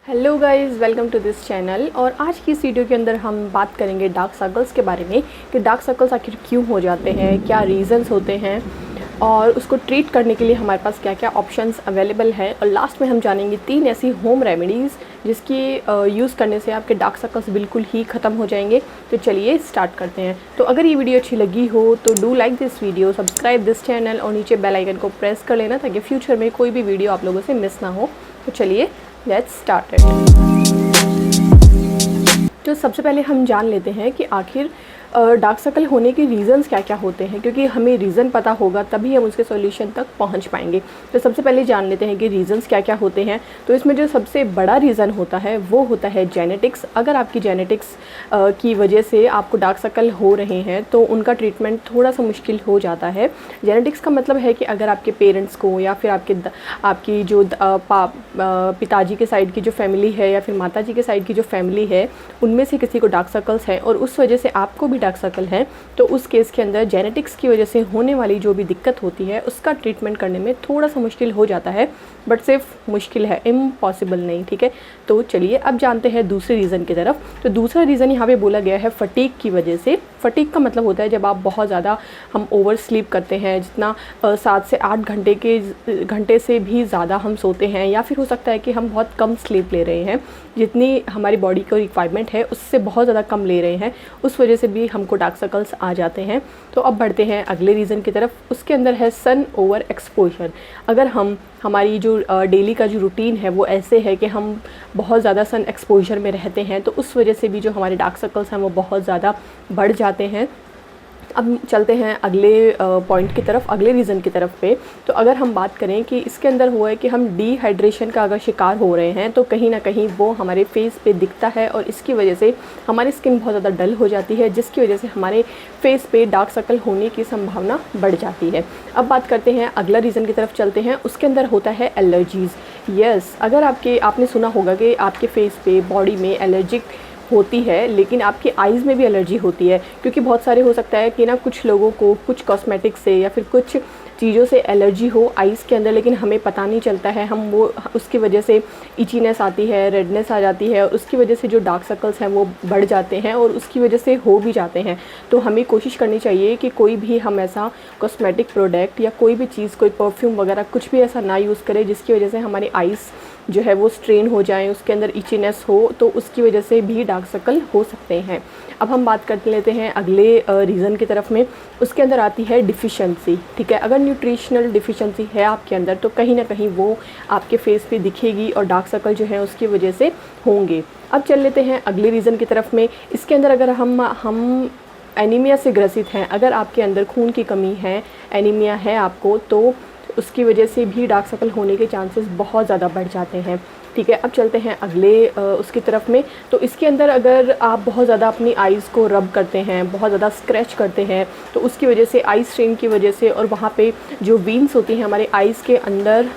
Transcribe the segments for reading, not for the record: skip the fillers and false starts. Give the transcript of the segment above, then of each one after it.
Hello guys, welcome to this channel. और आज की इस वीडियो के अंदर हम बात करेंगे डार्क सर्कल्स के बारे में कि डार्क सर्कल्स आखिर क्यों हो जाते हैं, क्या रीज़न्स होते हैं और उसको ट्रीट करने के लिए हमारे पास क्या क्या ऑप्शंस अवेलेबल हैं। और लास्ट में हम जानेंगे 3 ऐसी होम रेमेडीज़ जिसकी यूज़ करने से आपके डार्क सर्कल्स बिल्कुल ही ख़त्म हो जाएंगे। तो चलिए स्टार्ट करते हैं। तो अगर ये वीडियो अच्छी लगी हो तो do like this video, subscribe this channel और नीचे बेल आइकन को प्रेस कर लेना ताकि फ्यूचर में कोई भी वीडियो आप लोगों से मिस ना हो। तो चलिए लेट्स स्टार्ट इट। तो सबसे पहले हम जान लेते हैं कि आखिर डार्क सर्कल होने के रीज़न्स क्या क्या होते हैं, क्योंकि हमें रीज़न पता होगा तभी हम उसके सॉल्यूशन तक पहुंच पाएंगे। तो सबसे पहले जान लेते हैं कि रीज़न्स क्या क्या होते हैं। तो इसमें जो सबसे बड़ा रीज़न होता है वो होता है जेनेटिक्स। अगर आपकी जेनेटिक्स की वजह से आपको डार्क सर्कल हो रहे हैं तो उनका ट्रीटमेंट थोड़ा सा मुश्किल हो जाता है। जेनेटिक्स का मतलब है कि अगर आपके पेरेंट्स को या फिर आपकी जो पिताजी के साइड की जो फैमिली है या फिर माताजी के साइड की जो फैमिली है उनमें से किसी को डार्क सर्कल्स हैं और उस वजह से आपको भी डार्क सर्कल है, तो उस केस के अंदर जेनेटिक्स की वजह से होने वाली जो भी दिक्कत होती है उसका ट्रीटमेंट करने में थोड़ा सा मुश्किल हो जाता है। बट सिर्फ मुश्किल है, इम्पॉसिबल नहीं, ठीक है। तो चलिए अब जानते हैं दूसरे रीज़न की तरफ। तो दूसरा रीज़न यहाँ पे बोला गया है फटीग की वजह से। फटीग का मतलब होता है जब आप बहुत ज़्यादा हम ओवर स्लीप करते हैं, जितना 7 से 8 घंटे से भी ज़्यादा हम सोते हैं, या फिर हो सकता है कि हम बहुत कम स्लीप ले रहे हैं, जितनी हमारी बॉडी को रिक्वायरमेंट है उससे बहुत ज़्यादा कम ले रहे हैं, उस वजह से भी हमको डार्क सर्कल्स आ जाते हैं। तो अब बढ़ते हैं अगले रीज़न की तरफ। उसके अंदर है सन ओवर एक्सपोजर। अगर हमारी जो डेली का जो रूटीन है वो ऐसे है कि हम बहुत ज़्यादा सन एक्सपोजर में रहते हैं, तो उस वजह से भी जो हमारे डार्क सर्कल्स हैं वो बहुत ज़्यादा बढ़ जाते हैं। अब चलते हैं अगले पॉइंट की तरफ, अगले रीज़न की तरफ पे। तो अगर हम बात करें कि इसके अंदर हुआ है कि हम डिहाइड्रेशन का अगर शिकार हो रहे हैं तो कहीं ना कहीं वो हमारे फेस पे दिखता है और इसकी वजह से हमारी स्किन बहुत ज़्यादा डल हो जाती है, जिसकी वजह से हमारे फेस पे डार्क सर्कल होने की संभावना बढ़ जाती है। अब बात करते हैं अगला रीज़न की तरफ चलते हैं। उसके अंदर होता है एलर्जीज़। यस, अगर आपने सुना होगा कि आपके फेस पे, बॉडी में एलर्जिक होती है, लेकिन आपकी आइज़ में भी एलर्जी होती है, क्योंकि बहुत सारे हो सकता है कि ना कुछ लोगों को कुछ कॉस्मेटिक्स से या फिर कुछ चीज़ों से एलर्जी हो आइज़ के अंदर, लेकिन हमें पता नहीं चलता है। हम वो उसकी वजह से इचीनेस आती है, रेडनेस आ जाती है और उसकी वजह से जो डार्क सर्कल्स हैं वो बढ़ जाते हैं और उसकी वजह से हो भी जाते हैं। तो हमें कोशिश करनी चाहिए कि कोई भी हम ऐसा कॉस्मेटिक प्रोडक्ट या कोई भी चीज़, कोई परफ्यूम वगैरह कुछ भी ऐसा ना यूज़ करें जिसकी वजह से हमारी आइज़ जो है वो स्ट्रेन हो जाए, उसके अंदर इचीनेस हो, तो उसकी वजह से भी डार्क सर्कल हो सकते हैं। अब हम बात कर लेते हैं अगले रीज़न की तरफ में। उसके अंदर आती है डिफ़िशेंसी, ठीक है। अगर न्यूट्रिशनल डिफ़िशेंसी है आपके अंदर तो कहीं ना कहीं वो आपके फेस पे दिखेगी और डार्क सर्कल जो है उसकी वजह से होंगे। अब चल लेते हैं अगले रीज़न की तरफ में। इसके अंदर अगर हम एनीमिया से ग्रसित हैं, अगर आपके अंदर खून की कमी है, एनीमिया है आपको, तो उसकी वजह से भी डार्क सर्कल होने के चांसेस बहुत ज़्यादा बढ़ जाते हैं, ठीक है। अब चलते हैं अगले उसकी तरफ में। तो इसके अंदर अगर आप बहुत ज़्यादा अपनी आइज़ को रब करते हैं, बहुत ज़्यादा स्क्रैच करते हैं, तो उसकी वजह से आई स्ट्रेन की वजह से और वहाँ पे जो वीन्स होती हैं हमारे आइज़ के अंदर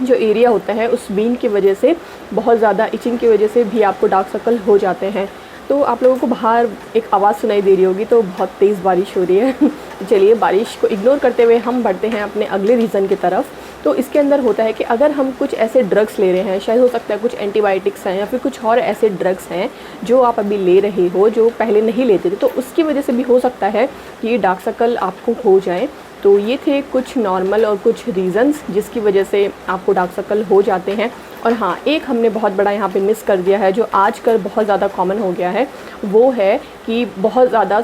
जो एरिया होता है उस वीन की वजह से बहुत ज़्यादा इचिंग की वजह से भी आपको डार्क सर्कल हो जाते हैं। तो आप लोगों को बाहर एक आवाज़ सुनाई दे रही होगी, तो बहुत तेज़ बारिश हो रही है। चलिए बारिश को इग्नोर करते हुए हम बढ़ते हैं अपने अगले रीज़न की तरफ। तो इसके अंदर होता है कि अगर हम कुछ ऐसे ड्रग्स ले रहे हैं, शायद हो सकता है कुछ एंटीबायोटिक्स हैं या फिर कुछ और ऐसे ड्रग्स हैं जो आप अभी ले रहे हो जो पहले नहीं लेते थे, तो उसकी वजह से भी हो सकता है कि डार्क सर्कल आपको हो जाए। तो ये थे कुछ नॉर्मल और कुछ रीज़न्स जिसकी वजह से आपको डार्क सर्कल हो जाते हैं। और हाँ, एक हमने बहुत बड़ा यहाँ पे मिस कर दिया है जो आजकल बहुत ज़्यादा कॉमन हो गया है, वो है कि बहुत ज़्यादा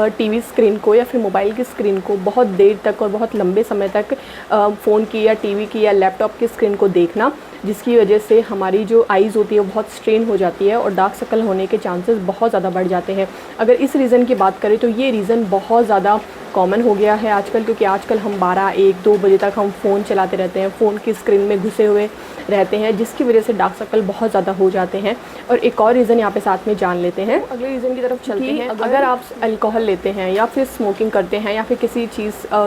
टीवी स्क्रीन को या फिर मोबाइल की स्क्रीन को बहुत देर तक और बहुत लंबे समय तक फ़ोन की या टीवी की या लैपटॉप की स्क्रीन को देखना, जिसकी वजह से हमारी जो आइज़ होती है वो बहुत स्ट्रेन हो जाती है और डार्क सर्कल होने के चांसेस बहुत ज़्यादा बढ़ जाते हैं। अगर इस रीज़न की बात करें तो ये रीज़न बहुत ज़्यादा कॉमन हो गया है आजकल, क्योंकि आजकल हम 12, 1, 2 बजे तक हम फ़ोन चलाते रहते हैं, फ़ोन की स्क्रीन में घुसे हुए रहते हैं, जिसकी वजह से डार्क सर्कल बहुत ज़्यादा हो जाते हैं। और एक और रीज़न यहाँ पे साथ में जान लेते हैं। अगले रीज़न की तरफ चलते हैं। अगर आप अल्कोहल लेते हैं या फिर स्मोकिंग करते हैं या फिर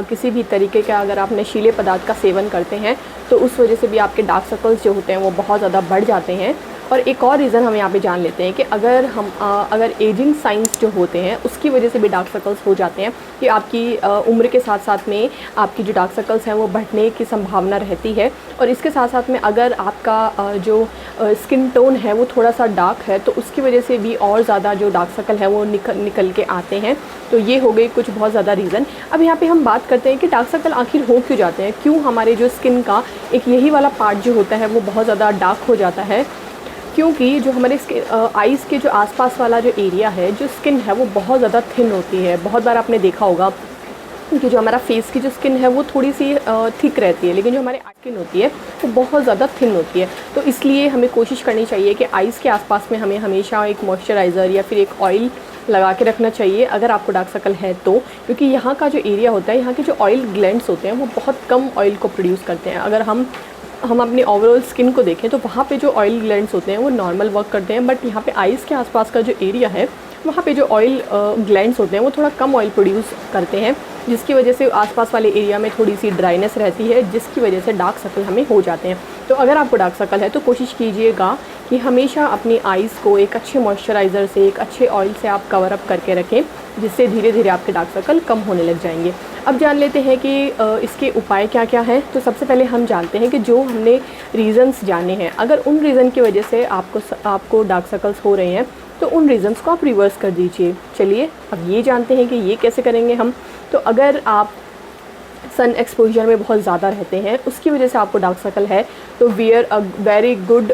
किसी भी तरीके का अगर आप नशीले पदार्थ का सेवन करते हैं तो उस वजह से भी आपके डार्क सर्कल्स जो होते हैं वो बहुत ज़्यादा बढ़ जाते हैं। और एक और रीज़न हम यहाँ पे जान लेते हैं कि अगर एजिंग साइंस जो होते हैं उसकी वजह से भी डार्क सर्कल्स हो जाते हैं, कि आपकी उम्र के साथ साथ में आपकी जो डार्क सर्कल्स हैं वो बढ़ने की संभावना रहती है। और इसके साथ साथ में अगर आपका जो स्किन टोन है वो थोड़ा सा डार्क है तो उसकी वजह से भी और ज़्यादा जो डार्क सर्कल है वो निकल के आते हैं। तो ये हो गई कुछ बहुत ज़्यादा रीज़न। अब यहाँ पे हम बात करते हैं कि डार्क सर्कल आखिर हो क्यों जाते हैं, क्यों हमारे जो स्किन का एक यही वाला पार्ट जो होता है वो बहुत ज़्यादा डार्क हो जाता है। क्योंकि जो हमारे आइज़ के जो आसपास वाला जो एरिया है, जो स्किन है वो बहुत ज़्यादा थिन होती है। बहुत बार आपने देखा होगा कि जो हमारा फेस की जो स्किन है वो थोड़ी सी थिक रहती है, लेकिन जो हमारी स्किन होती है वो बहुत ज़्यादा थिन होती है। तो इसलिए हमें कोशिश करनी चाहिए कि आइज़ के आसपास में हमें हमेशा एक मॉइस्चराइज़र या फिर एक ऑयल लगा के रखना चाहिए अगर आपको डार्क सर्कल है तो, क्योंकि यहाँ का जो एरिया होता है, यहाँ के जो ऑयल ग्लैंड्स होते हैं वो बहुत कम ऑयल को प्रोड्यूस करते हैं। अगर हम अपनी ओवरऑल स्किन को देखें तो वहाँ पे जो ऑयल ग्लैंड्स होते हैं वो नॉर्मल वर्क करते हैं, बट यहाँ पे आइज़ के आसपास का जो एरिया है वहाँ पे जो ऑयल ग्लैंड्स होते हैं वो थोड़ा कम ऑयल प्रोड्यूस करते हैं, जिसकी वजह से आसपास वाले एरिया में थोड़ी सी ड्राइनेस रहती है, जिसकी वजह से डार्क सर्कल हमें हो जाते हैं। तो अगर आपको डार्क सर्कल है तो कोशिश कीजिएगा कि हमेशा अपनी आइज़ को एक अच्छे मॉइस्चराइज़र से, एक अच्छे ऑयल से आप कवर अप करके रखें, जिससे धीरे धीरे आपके डार्क सर्कल कम होने लग जाएंगे। अब जान लेते हैं कि इसके उपाय क्या क्या हैं। तो सबसे पहले हम जानते हैं कि जो हमने रीज़न्स जाने हैं, अगर उन रीज़न की वजह से आपको डार्क सर्कल्स हो रहे हैं तो उन रीज़न्स को आप रिवर्स कर दीजिए। चलिए अब ये जानते हैं कि ये कैसे करेंगे हम। तो अगर आप सन एक्सपोजर में बहुत ज़्यादा रहते हैं, उसकी वजह से आपको डार्क सर्कल है, तो wear a very good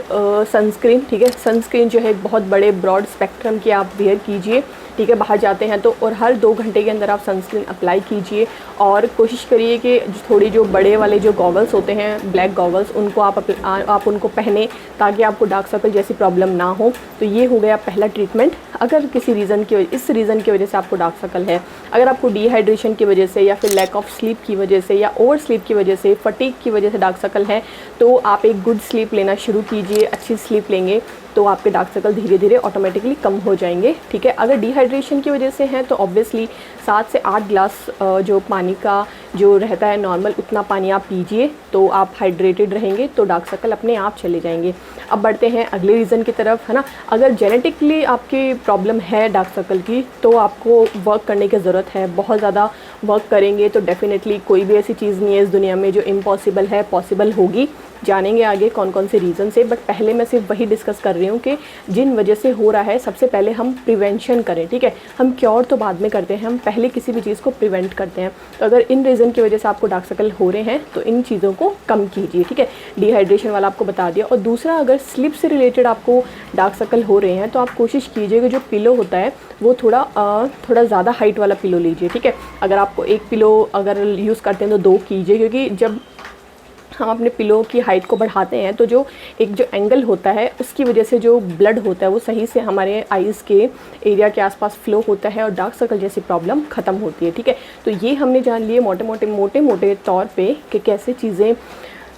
sunscreen. ठीक है, सनस्क्रीन जो है एक बहुत बड़े ब्रॉड स्पेक्ट्रम की आप वेयर कीजिए। ठीक है, बाहर जाते हैं तो, और हर 2 घंटे के अंदर आप सनस्क्रीन अप्लाई कीजिए। और कोशिश करिए कि थोड़ी जो बड़े वाले जो गॉगल्स होते हैं, ब्लैक गॉगल्स, उनको आप उनको पहने ताकि आपको डार्क सर्कल जैसी प्रॉब्लम ना हो। तो ये हो गया पहला ट्रीटमेंट। अगर किसी इस रीज़न की वजह से आपको डार्क सर्कल है, अगर आपको डिहाइड्रेशन की वजह से या फिर लैक ऑफ स्लीप की वजह से या ओवर स्लीप की वजह से, फटीग की वजह से डार्क सर्कल है, तो आप एक गुड स्लीप लेना शुरू कीजिए। अच्छी स्लीप लेंगे तो आपके डार्क सर्कल धीरे धीरे ऑटोमेटिकली कम हो जाएंगे। ठीक है, अगर डिहाइड्रेशन की वजह से है तो ऑब्वियसली 7 से 8 ग्लास जो पानी का जो रहता है नॉर्मल, उतना पानी आप पीजिए तो आप हाइड्रेटेड रहेंगे, तो डार्क सर्कल अपने आप चले जाएंगे। अब बढ़ते हैं अगले रीज़न की तरफ, है ना। अगर जेनेटिकली आपकी प्रॉब्लम है डार्क सर्कल की तो आपको वर्क करने की ज़रूरत है। बहुत ज़्यादा वर्क करेंगे तो डेफिनेटली कोई भी ऐसी चीज़ नहीं है इस दुनिया में जो इम्पॉसिबल है, पॉसिबल होगी। जानेंगे आगे कौन कौन से रीज़न से, बट पहले मैं सिर्फ वही डिस्कस कर रही हूँ कि जिन वजह से हो रहा है सबसे पहले हम प्रिवेंशन करें। ठीक है, हम क्योर तो बाद में करते हैं, हम पहले किसी भी चीज़ को प्रिवेंट करते हैं। तो अगर इन रीज़न की वजह से आपको डार्क सर्कल हो रहे हैं तो इन चीज़ों को कम कीजिए। ठीक है, डिहाइड्रेशन वाला आपको बता दिया। और दूसरा, अगर स्लीप से रिलेटेड आपको डार्क सर्कल हो रहे हैं तो आप कोशिश कीजिए कि जो पिलो होता है वो थोड़ा ज़्यादा हाइट वाला पिलो लीजिए। ठीक है, अगर आपको एक पिलो अगर यूज़ करते हैं तो 2 कीजिए, क्योंकि जब हम अपने पिलो की हाइट को बढ़ाते हैं तो जो एंगल होता है उसकी वजह से जो ब्लड होता है वो सही से हमारे आइज़ के एरिया के आसपास फ्लो होता है और डार्क सर्कल जैसी प्रॉब्लम ख़त्म होती है। ठीक है, तो ये हमने जान लिए मोटे तौर पे कि कैसे चीज़ें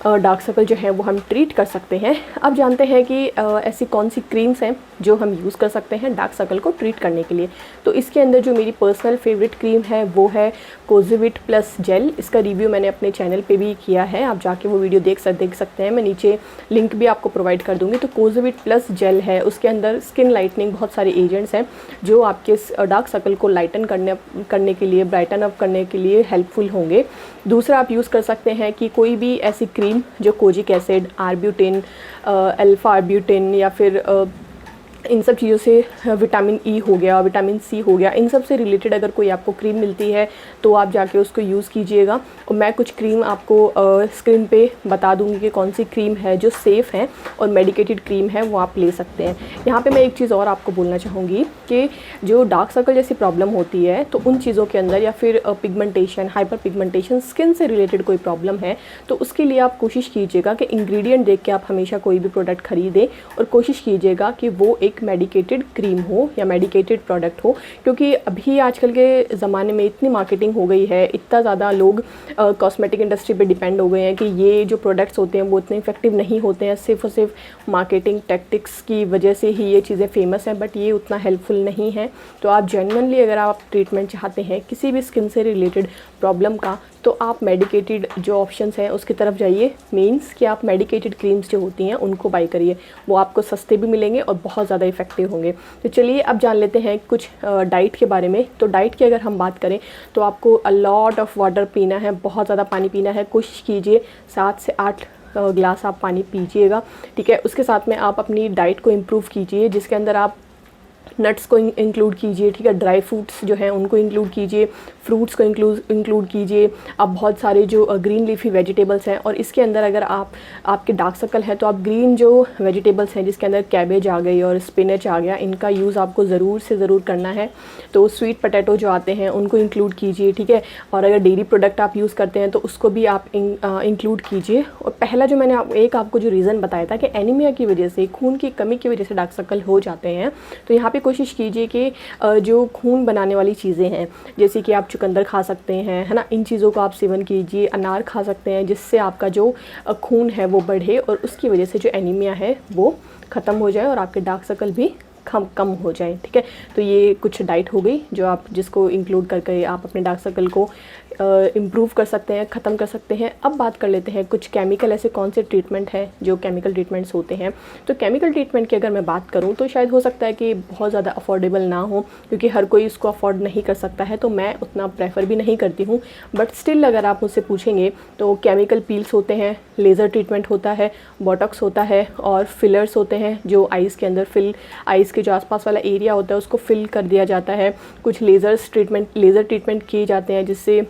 डार्क सर्कल जो है वो हम ट्रीट कर सकते हैं। अब जानते हैं कि ऐसी कौन सी क्रीम्स हैं जो हम यूज़ कर सकते हैं डार्क सर्कल को ट्रीट करने के लिए। तो इसके अंदर जो मेरी पर्सनल फेवरेट क्रीम है वो है कोज़िविट प्लस जेल। इसका रिव्यू मैंने अपने चैनल पे भी किया है, आप जाके वो वीडियो देख सकते हैं। मैं नीचे लिंक भी आपको प्रोवाइड कर दूँगी। तो कोज़िविट प्लस जेल है, उसके अंदर स्किन लाइटनिंग बहुत सारे एजेंट्स हैं जो आपके डार्क सर्कल को लाइटन करने के लिए, ब्राइटन अप करने के लिए हेल्पफुल होंगे। दूसरा, आप यूज़ कर सकते हैं कि कोई भी ऐसी क्रीम जो kojic acid, arbutin, alpha arbutin या फिर इन सब चीज़ों से, विटामिन ई हो गया, विटामिन सी हो गया, इन सब से रिलेटेड अगर कोई आपको क्रीम मिलती है तो आप जाके उसको यूज़ कीजिएगा। और मैं कुछ क्रीम आपको स्क्रीन पे बता दूंगी कि कौन सी क्रीम है जो सेफ़ है और मेडिकेटेड क्रीम है, वो आप ले सकते हैं। यहाँ पे मैं एक चीज़ और आपको बोलना चाहूँगी कि जो डार्क सर्कल जैसी प्रॉब्लम होती है तो उन चीज़ों के अंदर, या फिर पिगमेंटेशन, हाइपर पिगमेंटेशन, स्किन से रिलेटेड कोई प्रॉब्लम है तो उसके लिए आप कोशिश कीजिएगा कि इंग्रेडिएंट देख के आप हमेशा कोई भी प्रोडक्ट खरीदें और कोशिश कीजिएगा कि वो एक मेडिकेटेड क्रीम हो या मेडिकेटेड प्रोडक्ट हो। क्योंकि अभी आजकल के ज़माने में इतनी मार्केटिंग हो गई है, इतना ज़्यादा लोग कॉस्मेटिक इंडस्ट्री पे डिपेंड हो गए हैं कि ये जो प्रोडक्ट्स होते हैं वो इतने इफेक्टिव नहीं होते हैं। सिर्फ और सिर्फ मार्केटिंग टैक्टिक्स की वजह से ही ये चीज़ें फेमस हैं, बट ये उतना हेल्पफुल नहीं है। तो आप जेन्युइनली अगर आप ट्रीटमेंट चाहते हैं किसी भी स्किन से रिलेटेड प्रॉब्लम का, तो आप मेडिकेटेड जो ऑप्शंस हैं उसकी तरफ जाइए। मीन्स कि आप मेडिकेटेड क्रीम्स जो होती हैं उनको बाई करिए, वो आपको सस्ते भी मिलेंगे और बहुत ज़्यादा इफेक्टिव होंगे। तो चलिए अब जान लेते हैं कुछ डाइट के बारे में। तो डाइट की अगर हम बात करें तो आपको अ लॉट ऑफ वाटर पीना है, बहुत ज़्यादा पानी पीना है। कोशिश कीजिए 7 से 8 ग्लास आप पानी पीजिएगा, ठीक है। उसके साथ में आप अपनी डाइट को इम्प्रूव कीजिए, जिसके अंदर आप नट्स को इंक्लूड कीजिए, ठीक है। ड्राई फ्रूट्स जो हैं उनको इंक्लूड कीजिए, फ्रूट्स को इंक्लूड कीजिए। आप बहुत सारे जो ग्रीन लीफी वेजिटेबल्स हैं, और इसके अंदर अगर आपके डार्क सर्कल है तो आप ग्रीन जो वेजिटेबल्स हैं जिसके अंदर कैबेज आ गई और स्पिनच आ गया, इनका यूज़ आपको ज़रूर से ज़रूर करना है। तो स्वीट पोटैटो जो आते हैं उनको इंक्लूड कीजिए, ठीक है। और अगर डेयरी प्रोडक्ट आप यूज़ करते हैं तो उसको भी आप इंक्लूड कीजिए। और पहला जो मैंने आपको जो रीज़न बताया था कि एनीमिया की वजह से, खून की कमी की वजह से डार्क सर्कल हो जाते हैं, तो यहाँ पे कोशिश कीजिए कि जो खून बनाने वाली चीज़ें हैं, जैसे कि आप चुकंदर खा सकते हैं, है ना, इन चीज़ों का आप सेवन कीजिए। अनार खा सकते हैं, जिससे आपका जो खून है वो बढ़े और उसकी वजह से जो एनीमिया है वो ख़त्म हो जाए और आपके डार्क सर्कल भी कम हो जाए, ठीक है। तो ये कुछ डाइट हो गई जो आप जिसको इंक्लूड करके आप अपने डार्क सर्कल को इम्प्रूव कर सकते हैं, ख़त्म कर सकते हैं। अब बात कर लेते हैं कुछ केमिकल ऐसे कौन से ट्रीटमेंट हैं जो केमिकल ट्रीटमेंट्स होते हैं। तो केमिकल ट्रीटमेंट की अगर मैं बात करूं तो शायद हो सकता है कि बहुत ज़्यादा अफोर्डेबल ना हो, क्योंकि हर कोई इसको अफोर्ड नहीं कर सकता है, तो मैं उतना प्रेफर भी नहीं करती हूँ। बट स्टिल अगर आप मुझसे पूछेंगे तो केमिकल पील्स होते हैं, लेज़र ट्रीटमेंट होता है, बोटॉक्स होता है, और फिलर्स होते हैं जो आइज़ के अंदर आइज़ के जो आसपास वाला एरिया होता है उसको फिल कर दिया जाता है। कुछ लेज़र ट्रीटमेंट किए जाते हैं जिससे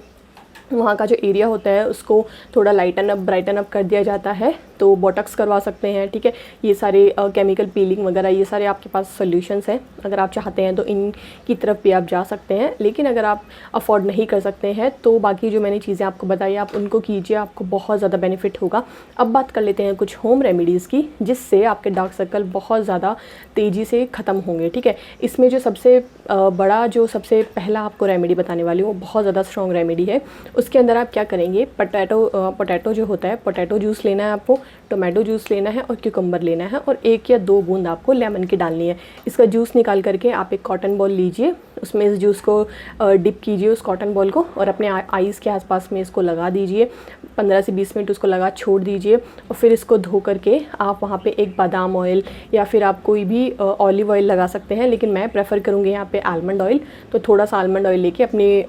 वहाँ का जो एरिया होता है उसको थोड़ा ब्राइटन अप कर दिया जाता है। तो बोटॉक्स करवा सकते हैं, ठीक है। ये सारे केमिकल पीलिंग वगैरह ये सारे आपके पास सॉल्यूशंस हैं। अगर आप चाहते हैं तो इनकी तरफ भी आप जा सकते हैं, लेकिन अगर आप अफोर्ड नहीं कर सकते हैं तो बाकी जो मैंने चीज़ें आपको बताई आप उनको कीजिए, आपको बहुत ज़्यादा बेनिफिट होगा। अब बात कर लेते हैं कुछ होम रेमेडीज़ की, जिससे आपके डार्क सर्कल बहुत ज़्यादा तेज़ी से ख़त्म होंगे, ठीक है। इसमें जो सबसे पहला आपको रेमेडी बताने वाली हूँ, बहुत ज़्यादा स्ट्रॉन्ग रेमेडी है। उसके अंदर आप क्या करेंगे, पोटैटो जो होता है, पोटैटो जूस लेना है आपको, टोमेटो जूस लेना है और क्यूकम्बर लेना है, और 1 या 2 बूंद आपको लेमन की डालनी है। इसका जूस निकाल करके आप एक कॉटन बॉल लीजिए, उसमें इस जूस को डिप कीजिए उस कॉटन बॉल को, और अपने आईज़ के आसपास में इसको लगा दीजिए। 15 से 20 मिनट उसको लगा छोड़ दीजिए, और फिर इसको धो करके आप वहाँ पे एक बादाम ऑयल या फिर आप कोई भी ऑलिव ऑयल लगा सकते हैं, लेकिन मैं प्रेफर करूँगी यहाँ पे आलमंड ऑयल। तो थोड़ा सा आलमंड ऑयल लेके अपने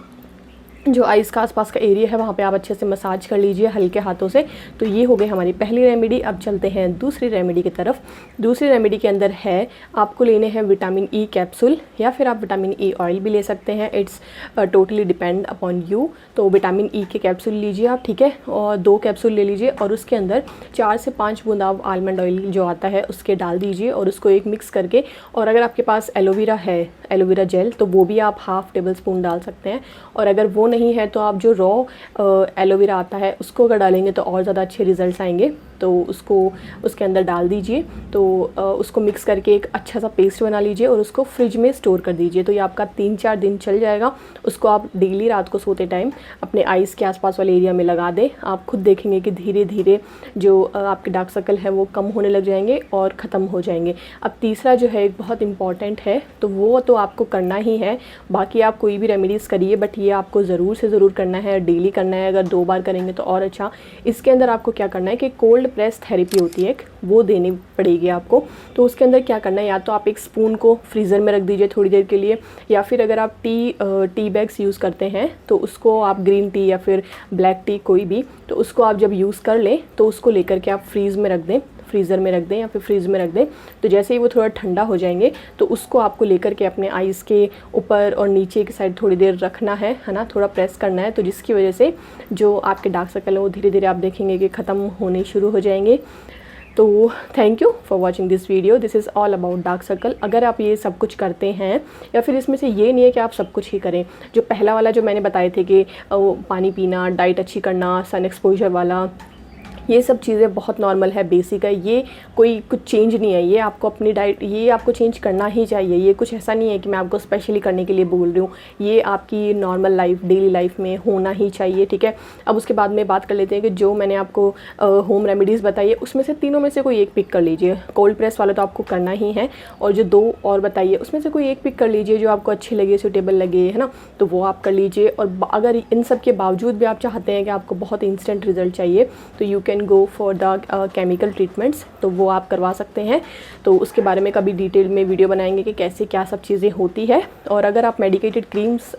जो आइज़ का आसपास का एरिया है वहाँ पे आप अच्छे से मसाज कर लीजिए हल्के हाथों से। तो ये हो गई हमारी पहली रेमेडी। अब चलते हैं दूसरी रेमेडी की तरफ। दूसरी रेमेडी के अंदर है, आपको लेने हैं विटामिन ई कैप्सूल, या फिर आप विटामिन ई ऑयल भी ले सकते हैं। It's totally depend upon you. तो विटामिन ई के कैप्सूल लीजिए आप, ठीक है, और 2 कैप्सूल ले लीजिए, और उसके अंदर 4 से 5 बूंद आप आलमंड ऑयल जो आता है उसके डाल दीजिए, और उसको एक मिक्स करके, और अगर आपके पास एलोवेरा है, एलोवेरा जेल, तो वो भी आप ½ टेबल स्पून डाल सकते हैं। और अगर वो नहीं है तो आप जो रॉ एलोवेरा आता है उसको अगर डालेंगे तो और ज़्यादा अच्छे रिजल्ट्स आएंगे। तो उसको उसके अंदर डाल दीजिए। तो उसको मिक्स करके एक अच्छा सा पेस्ट बना लीजिए और उसको फ्रिज में स्टोर कर दीजिए। तो ये आपका 3-4 दिन चल जाएगा। उसको आप डेली रात को सोते टाइम अपने आइज़ के आसपास वाले एरिया में लगा दें। आप खुद देखेंगे कि धीरे धीरे जो आपके डार्क सर्कल है वो कम होने लग जाएंगे और ख़त्म हो जाएंगे। अब तीसरा जो है एक बहुत इंपॉर्टेंट है, तो वो तो आपको करना ही है। बाकी आप कोई भी रेमेडीज़ करिए, बट ये आपको ज़रूर से ज़रूर करना है, डेली करना है। अगर 2 बार करेंगे तो और अच्छा। इसके अंदर आपको क्या करना है कि कोल्ड प्रेस थेरेपी होती है एक, वो देनी पड़ेगी आपको। तो उसके अंदर क्या करना है, या तो आप एक स्पून को फ्रीज़र में रख दीजिए थोड़ी देर के लिए, या फिर अगर आप टी बैग्स यूज़ करते हैं तो उसको आप ग्रीन टी या फिर ब्लैक टी कोई भी, तो उसको आप जब यूज़ कर लें तो उसको लेकर के आप फ्रीज़र में रख दें या फिर फ्रीज में रख दें। तो जैसे ही वो थोड़ा ठंडा हो जाएंगे तो उसको आपको लेकर के अपने आइज़ के ऊपर और नीचे की साइड थोड़ी देर रखना है ना, थोड़ा प्रेस करना है। तो जिसकी वजह से जो आपके डार्क सर्कल है वो धीरे धीरे आप देखेंगे कि ख़त्म होने शुरू हो जाएंगे। तो thank you for watching this video. This is all about dark circle. अगर आप ये सब कुछ करते हैं, या फिर इसमें से ये नहीं है कि आप सब कुछ ही करें, जो पहला वाला जो मैंने बताए थे कि पानी पीना, डाइट अच्छी करना, सन एक्सपोजर वाला, ये सब चीज़ें बहुत नॉर्मल है, बेसिक है, ये कोई कुछ चेंज नहीं है। ये आपको अपनी डाइट, ये आपको चेंज करना ही चाहिए। ये कुछ ऐसा नहीं है कि मैं आपको स्पेशली करने के लिए बोल रही हूँ, ये आपकी नॉर्मल लाइफ, डेली लाइफ में होना ही चाहिए, ठीक है। अब उसके बाद में बात कर लेते हैं कि जो मैंने आपको होम रेमेडीज़ बताई है उसमें से तीनों में से कोई एक पिक कर लीजिए। कोल्ड प्रेस वाला तो आपको करना ही है, और जो 2 और बताइए उसमें से कोई एक पिक कर लीजिए जो आपको अच्छी लगे, सूटेबल लगे, है ना, तो वो आप कर लीजिए। और अगर इन सब के बावजूद भी आप चाहते हैं कि आपको बहुत इंस्टेंट रिजल्ट चाहिए तो you can go for the chemical treatments, तो वो आप करवा सकते हैं। तो उसके बारे में कभी डिटेल में वीडियो बनाएंगे कि कैसे क्या सब चीज़ें होती है। और अगर आप मेडिकेटेड क्रीम्स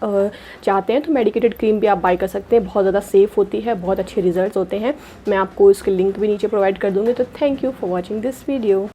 चाहते हैं तो मेडिकेटेड क्रीम भी आप बाय कर सकते हैं, बहुत ज़्यादा सेफ़ होती है, बहुत अच्छे रिजल्ट्स होते हैं। मैं आपको इसके लिंक भी नीचे प्रोवाइड कर दूँगी। तो thank you for watching this video.